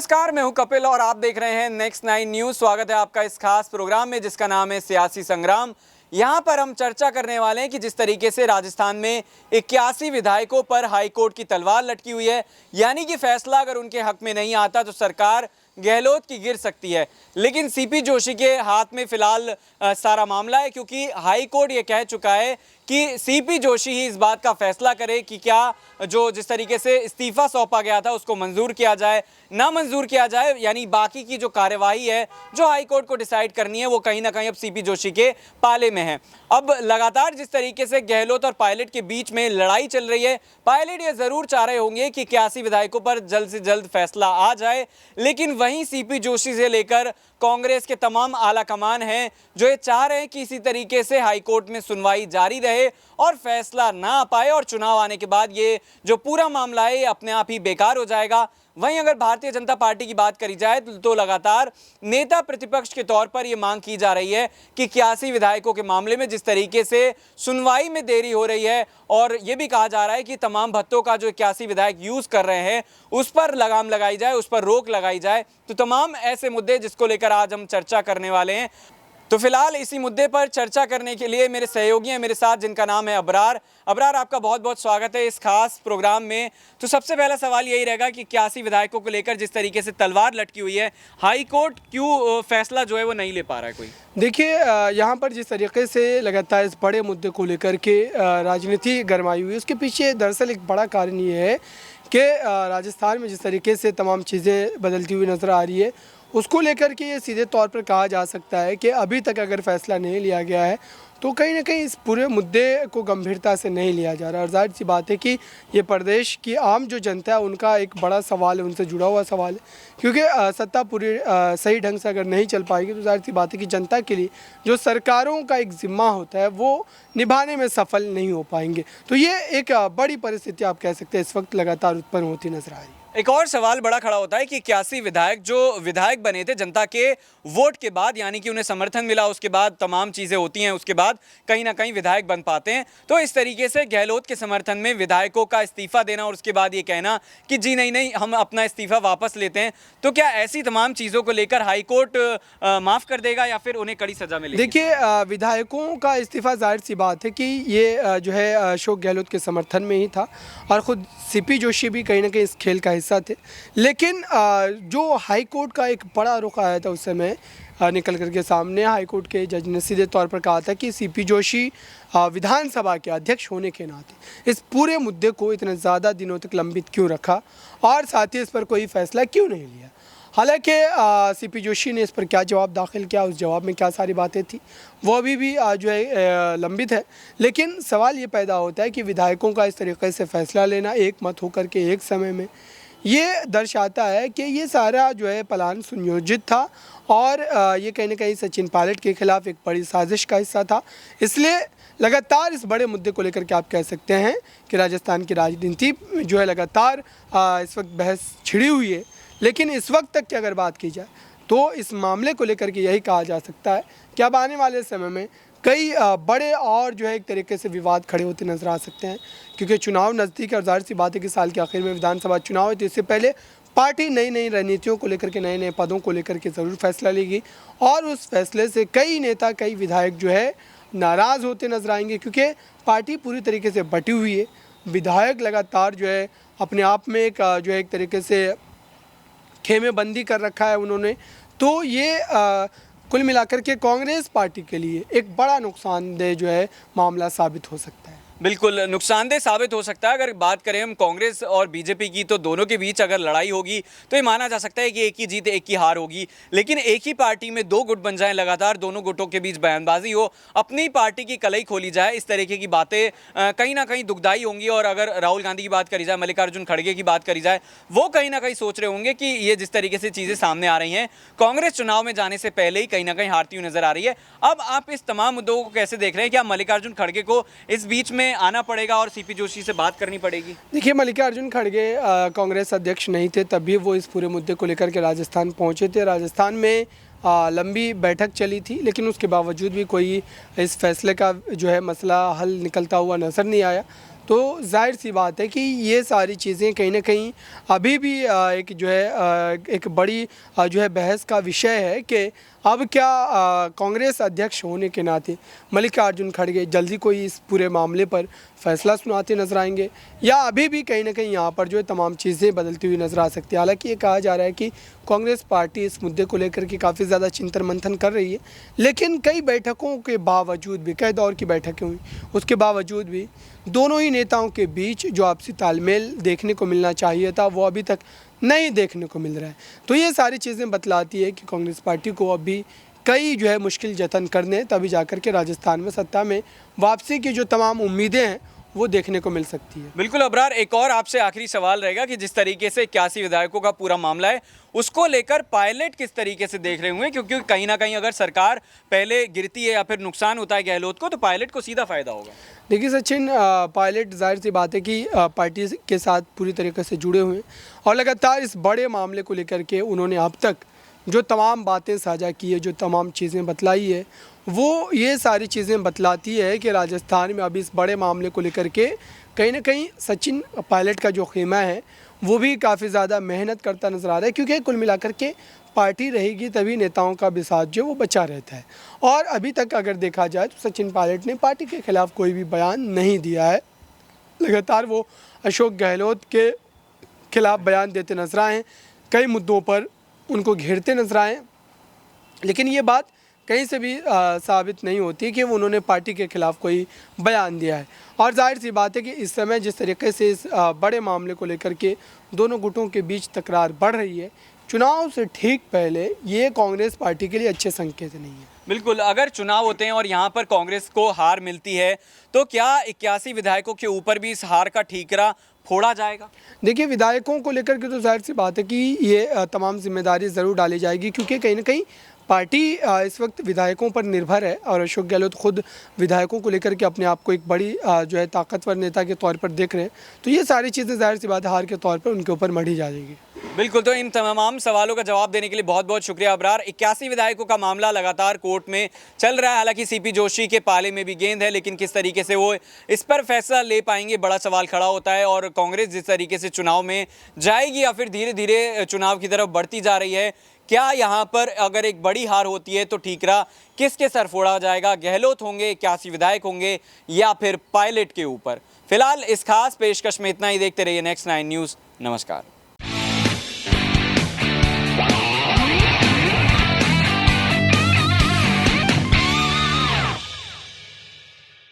नमस्कार, मैं हूं कपिल और आप देख रहे हैं नेक्स्ट 9 न्यूज। स्वागत है आपका इस खास प्रोग्राम में जिसका नाम है सियासी संग्राम। यहां पर हम चर्चा करने वाले हैं कि जिस तरीके से राजस्थान में 81 विधायकों पर हाईकोर्ट की तलवार लटकी हुई है, यानी कि फैसला अगर उनके हक में नहीं आता तो सरकार गहलोत की गिर सकती है। लेकिन सीपी जोशी के हाथ में फिलहाल सारा मामला है, क्योंकि हाई कोर्ट ये कह चुका है कि सीपी जोशी ही इस बात का फैसला करे कि क्या जिस तरीके से इस्तीफा सौंपा गया था उसको मंजूर किया जाए, ना मंजूर किया जाए। यानी बाकी की जो कार्यवाही है जो हाई कोर्ट को डिसाइड करनी है वो कहीं ना कहीं अब सीपी जोशी के पाले में है। अब लगातार जिस तरीके से गहलोत और पायलट के बीच में लड़ाई चल रही है, पायलट ये जरूर चाह रहे होंगे कि 81 विधायकों पर जल्द से जल्द फैसला आ जाए, लेकिन वहीं सीपी जोशी से लेकर कांग्रेस के तमाम आला कमान हैं जो ये चाह रहे हैं कि इसी तरीके से हाईकोर्ट में सुनवाई जारी रहे और फैसला ना आ पाए और चुनाव आने के बाद ये जो पूरा मामला है ये अपने आप ही बेकार हो जाएगा। वहीं अगर भारतीय जनता पार्टी की बात करी जाए तो लगातार नेता प्रतिपक्ष के तौर पर यह मांग की जा रही है कि 81 विधायकों के मामले में जिस तरीके से सुनवाई में देरी हो रही है और यह भी कहा जा रहा है कि तमाम भत्तों का जो 81 विधायक यूज कर रहे हैं उस पर लगाम लगाई जाए, उस पर रोक लगाई जाए। तो तमाम ऐसे मुद्दे जिसको लेकर आज हम चर्चा करने वाले हैं। तो फिलहाल इसी मुद्दे पर चर्चा करने के लिए मेरे सहयोगी हैं मेरे साथ, जिनका नाम है अबरार। अबरार, आपका बहुत बहुत स्वागत है इस खास प्रोग्राम में। तो सबसे पहला सवाल यही रहेगा कि 81 विधायकों को लेकर जिस तरीके से तलवार लटकी हुई है, हाई कोर्ट क्यों फैसला जो है वो नहीं ले पा रहा है कोई? देखिए, यहाँ पर जिस तरीके से लगातार इस बड़े मुद्दे को लेकर के राजनीति गरमाई हुई है, उसके पीछे दरअसल एक बड़ा कारण ये है कि राजस्थान में जिस तरीके से तमाम चीज़ें बदलती हुई नज़र आ रही है, उसको लेकर के ये सीधे तौर पर कहा जा सकता है कि अभी तक अगर फैसला नहीं लिया गया है तो कहीं ना कहीं इस पूरे मुद्दे को गंभीरता से नहीं लिया जा रहा। और जाहिर सी बात है कि ये प्रदेश की आम जो जनता है उनका एक बड़ा सवाल है, उनसे जुड़ा हुआ सवाल है, क्योंकि सत्ता पूरी सही ढंग से अगर नहीं चल पाएगी तो जाहिर सी बात है कि जनता के लिए जो सरकारों का एक जिम्मा होता है वो निभाने में सफल नहीं हो पाएंगे। तो ये एक बड़ी परिस्थिति आप कह सकते हैं इस वक्त लगातार उत्पन्न होती नजर आ रही है। एक और सवाल बड़ा खड़ा होता है कि 81 विधायक जो विधायक बने थे जनता के वोट के बाद, यानी कि उन्हें समर्थन मिला, उसके बाद तमाम चीज़ें होती हैं, उसके बाद कहीं ना कहीं विधायक बन पाते हैं। तो इस तरीके से गहलोत के समर्थन में विधायकों का इस्तीफा देना और उसके बाद ये कहना कि जी नहीं नहीं हम अपना इस्तीफा वापस लेते हैं, तो क्या ऐसी तमाम चीज़ों को लेकर हाईकोर्ट माफ़ कर देगा या फिर उन्हें कड़ी सजा मिलेगी? देखिए, विधायकों का इस्तीफा जाहिर सी बात है कि ये जो है अशोक गहलोत के समर्थन में ही था और ख़ुद सीपी जोशी भी कहीं ना कहीं इस खेल का हिस्सा थे। लेकिन जो हाई कोर्ट का एक बड़ा रुख आया था उस समय निकल करके सामने, हाई कोर्ट के जज ने सीधे तौर पर कहा था कि सीपी जोशी विधानसभा के अध्यक्ष होने के नाते इस पूरे मुद्दे को इतने ज़्यादा दिनों तक लंबित क्यों रखा और साथ ही इस पर कोई फैसला क्यों नहीं लिया। हालांकि सीपी जोशी ने इस पर क्या जवाब दाखिल किया, उस जवाब में क्या सारी बातें थी, वो अभी भी जो है लंबित है। लेकिन सवाल ये पैदा होता है कि विधायकों का इस तरीके से फैसला लेना एक मत होकर के एक समय में, ये दर्शाता है कि ये सारा जो है प्लान सुनियोजित था और ये कहीं ना कहीं सचिन पायलट के खिलाफ एक बड़ी साजिश का हिस्सा था। इसलिए लगातार इस बड़े मुद्दे को लेकर के आप कह सकते हैं कि राजस्थान की राजनीति जो है लगातार इस वक्त बहस छिड़ी हुई है। लेकिन इस वक्त तक की अगर बात की जाए तो इस मामले को लेकर के यही कहा जा सकता है कि अब आने वाले समय में कई बड़े और जो है एक तरीके से विवाद खड़े होते नजर आ सकते हैं, क्योंकि चुनाव नज़दीक है और जाहिर सी बात है कि साल के आखिर में विधानसभा चुनाव है। तो इससे पहले पार्टी नई नई रणनीतियों को लेकर के, नए नए पदों को लेकर के ज़रूर फैसला लेगी और उस फैसले से कई नेता, कई विधायक जो है नाराज़ होते नजर आएंगे, क्योंकि पार्टी पूरी तरीके से बटी हुई है। विधायक लगातार जो है अपने आप में एक जो है एक तरीके से खेमेबंदी कर रखा है उन्होंने। तो ये कुल मिलाकर के कांग्रेस पार्टी के लिए एक बड़ा नुकसानदेह जो है मामला साबित हो सकता है। बिल्कुल नुकसानदेह साबित हो सकता है। अगर बात करें हम कांग्रेस और बीजेपी की, तो दोनों के बीच अगर लड़ाई होगी तो ये माना जा सकता है कि एक ही जीत एक ही हार होगी। लेकिन एक ही पार्टी में दो गुट बन जाएं, लगातार दोनों गुटों के बीच बयानबाजी हो, अपनी पार्टी की कलई खोली जाए, इस तरीके की बातें कहीं ना कहीं दुखदाई होंगी। और अगर राहुल गांधी की बात करी जाए, मल्लिकार्जुन खड़गे की बात करी जाए, वो कहीं ना कहीं सोच रहे होंगे कि ये जिस तरीके से चीज़ें सामने आ रही हैं, कांग्रेस चुनाव में जाने से पहले ही कहीं ना कहीं हारती हुई नजर आ रही है। अब आप इस तमाम मुद्दों को कैसे देख रहे हैं? क्या मल्लिकार्जुन खड़गे को इस बीच में आना पड़ेगा और सीपी जोशी से बात करनी पड़ेगी? देखिए, मल्लिकार्जुन खड़गे कांग्रेस अध्यक्ष नहीं थे, तभी वो इस पूरे मुद्दे को लेकर के राजस्थान पहुंचे थे। राजस्थान में लंबी बैठक चली थी, लेकिन उसके बावजूद भी कोई इस फैसले का जो है मसला हल निकलता हुआ नज़र नहीं आया। तो जाहिर सी बात है कि ये सारी चीज़ें कहीं ना कहीं अभी भी एक जो है एक बड़ी जो है बहस का विषय है कि अब क्या कांग्रेस अध्यक्ष होने के नाते मल्लिकार्जुन खड़गे जल्दी कोई इस पूरे मामले पर फैसला सुनाते नजर आएंगे, या अभी भी कहीं ना कहीं यहाँ पर जो है तमाम चीज़ें बदलती हुई नजर आ सकती है। हालांकि ये कहा जा रहा है कि कांग्रेस पार्टी इस मुद्दे को लेकर के काफ़ी ज़्यादा चिंतन मंथन कर रही है, लेकिन कई बैठकों के बावजूद भी, कई दौर की बैठकें हुई, उसके बावजूद भी दोनों ही नेताओं के बीच जो आपसी तालमेल देखने को मिलना चाहिए था वो अभी तक नहीं देखने को मिल रहा है। तो ये सारी चीज़ें बतलाती है कि कांग्रेस पार्टी को अभी कई जो है मुश्किल जतन करने तभी जाकर के राजस्थान में सत्ता में वापसी की जो तमाम उम्मीदें हैं वो देखने को मिल सकती है। बिल्कुल अबरार, एक और आपसे आखिरी सवाल रहेगा कि जिस तरीके से 81 विधायकों का पूरा मामला है उसको लेकर पायलट किस तरीके से देख रहे होंगे, क्योंकि कहीं ना कहीं अगर सरकार पहले गिरती है या फिर नुकसान होता है गहलोत को तो पायलट को सीधा फायदा होगा। देखिए सचिन, पायलट जाहिर सी बात है कि पार्टी के साथ पूरी तरीके से जुड़े हुए हैं और लगातार इस बड़े मामले को लेकर के उन्होंने अब तक जो तमाम बातें साझा की है, जो तमाम चीज़ें बतलाई है, वो ये सारी चीज़ें बतलाती है कि राजस्थान में अभी इस बड़े मामले को लेकर के कहीं ना कहीं सचिन पायलट का जो खेमा है वो भी काफ़ी ज़्यादा मेहनत करता नज़र आ रहा है, क्योंकि कुल मिलाकर के पार्टी रहेगी तभी नेताओं का भी साथ जो वो बचा रहता है। और अभी तक अगर देखा जाए तो सचिन पायलट ने पार्टी के खिलाफ कोई भी बयान नहीं दिया है। लगातार वो अशोक गहलोत के खिलाफ बयान देते नजर आए हैं, कई मुद्दों पर उनको घेरते नजर आए, लेकिन ये बात कहीं से भी साबित नहीं होती कि वो उन्होंने पार्टी के खिलाफ कोई बयान दिया है। और जाहिर सी बात है कि इस समय जिस तरीके से इस बड़े मामले को लेकर के दोनों गुटों के बीच तकरार बढ़ रही है, चुनाव से ठीक पहले ये कांग्रेस पार्टी के लिए अच्छे संकेत नहीं है। बिल्कुल, अगर चुनाव होते हैं और यहाँ पर कांग्रेस को हार मिलती है तो क्या 81 विधायकों के ऊपर भी इस हार का ठीकरा फोड़ा जाएगा? देखिए, विधायकों को लेकर के तो जाहिर सी बात है कि ये तमाम जिम्मेदारी ज़रूर डाली जाएगी, क्योंकि कहीं ना कहीं पार्टी इस वक्त विधायकों पर निर्भर है और अशोक गहलोत खुद विधायकों को लेकर के अपने आप को एक बड़ी जो है ताकतवर नेता के तौर पर देख रहे हैं। तो ये सारी चीज़ें जाहिर सी बात है हार के तौर पर उनके ऊपर मढ़ी जाएगी। बिल्कुल, तो इन तमाम सवालों का जवाब देने के लिए बहुत बहुत शुक्रिया अबरार। 81 विधायकों का मामला लगातार कोर्ट में चल रहा है, हालांकि सीपी जोशी के पाले में भी गेंद है, लेकिन किस तरीके से वो इस पर फैसला ले पाएंगे बड़ा सवाल खड़ा होता है। और कांग्रेस जिस तरीके से चुनाव में जाएगी या फिर धीरे धीरे चुनाव की तरफ बढ़ती जा रही है, क्या यहाँ पर अगर एक बड़ी हार होती है तो ठीकरा किसके सर फोड़ा जाएगा? गहलोत होंगे, 81 विधायक होंगे या फिर पायलट के ऊपर? फिलहाल इस खास पेशकश में इतना ही। देखते रहिए नेक्स्ट 9 न्यूज़। नमस्कार।